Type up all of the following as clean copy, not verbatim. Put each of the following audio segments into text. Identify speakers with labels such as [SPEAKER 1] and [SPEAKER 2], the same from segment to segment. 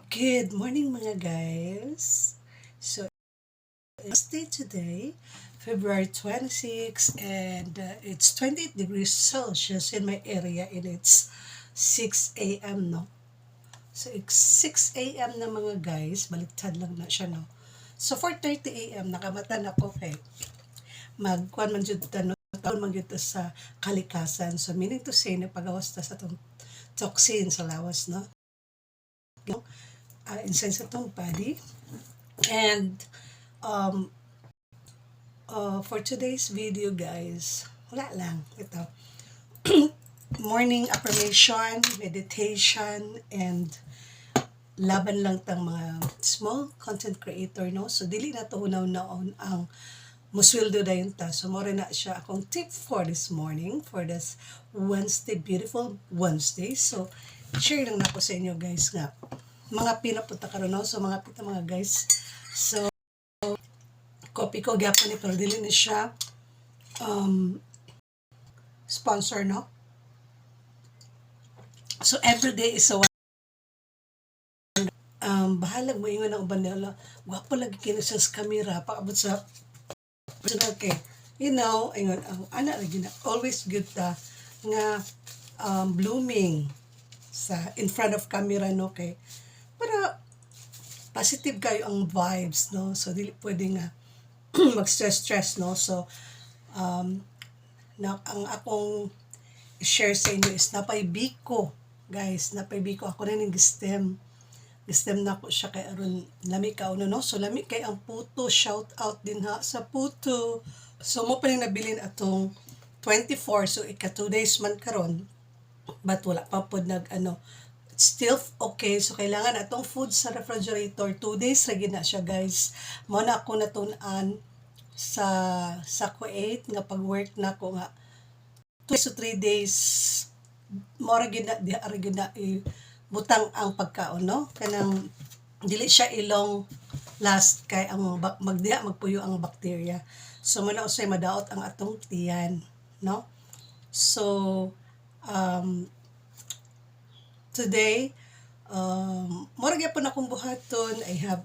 [SPEAKER 1] Good morning mga guys. So, it's day today, February 26 and it's 28 degrees Celsius in my area and it's 6 a.m. no. So, it's 6 a.m. na mga guys, baliktad lang na siya no. So, 4:30 a.m. nakamatan ako kay magkuan man jud ta no, taon man jud ta sa kalikasan. So, meaning to say na pagawas ta sa tong toxin sa lawas no. Inside sa tong body. And um, for today's video guys, wala lang. Ito. Morning affirmation, meditation, and laban lang tang mga small content creator, no? So, dili na to hunaw-naon ang muswildo dayon ta. So, more na siya akong tip for this morning, for this Wednesday, beautiful Wednesday. So, share lang na ako sa inyo guys nga. Mga pinapunta karon no? So, mga pita mga guys. So, copy ko gyapon ni pero dili ni siya sponsor no. So every day is a bahalag mo ingon ang uban nila. Gwapo lagi kini sa camera paabot sa personal kay you know ingon ang ana lagi na always good ta nga blooming sa in front of camera no kay para positive kayo ang vibes no. So dili pwede nga mag-stress no. So ang akong share sa inyo is napay biko guys, napay biko ako na ning gistem na ko siya kay aron lami ka uno no. So lami kay ang puto, shout out din ha sa puto. So mo pa rin nabilin atong 24, so ika 2 days man karon but wala pa pod nag still okay. So kailangan atong food sa refrigerator 2 days ra gid na siya guys. Mo na ako natun-an sa Kuwait nga pag-work na ko nga 2 to 3 days mo ra gid na di ara gid na butang ang pagkaon no. Kanang dili siya ilong last kay ang magdiha magpuyo ang bacteria. So mo na usay madaot ang atong tiyan no. So today mura gyapon akong buhaton. I have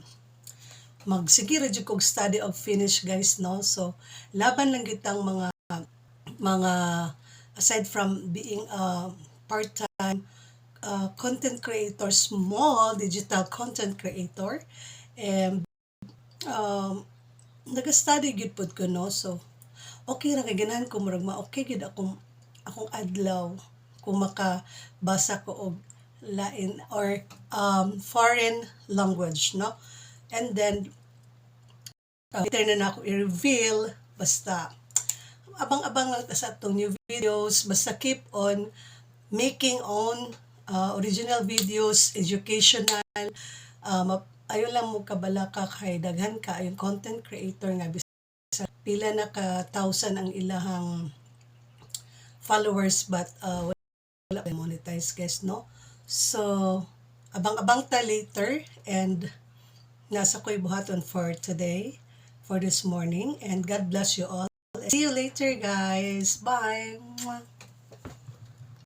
[SPEAKER 1] magsige ra jud kog study of Finnish guys no. So laban lang gyud tang mga aside from being a part-time content creator, small digital content creator, and nag-study gyud pod ko no. So okay ra kay ganahan ko murag okay gyud akong adlaw kung makabasa ko og lain or foreign language no. And then later na ako i-reveal basta abang-abang lang ta sa atong new videos. Basta keep on making own original videos, educational. Ayon lang mo kabalaka kay daghan ka yung content creator nga bisa pila na ka thousand ang ilahang followers but wala monetize guys no. So abang-abang ta later and nasa ko'y buhaton for today, for this morning, and God bless you all. See you later guys. Bye.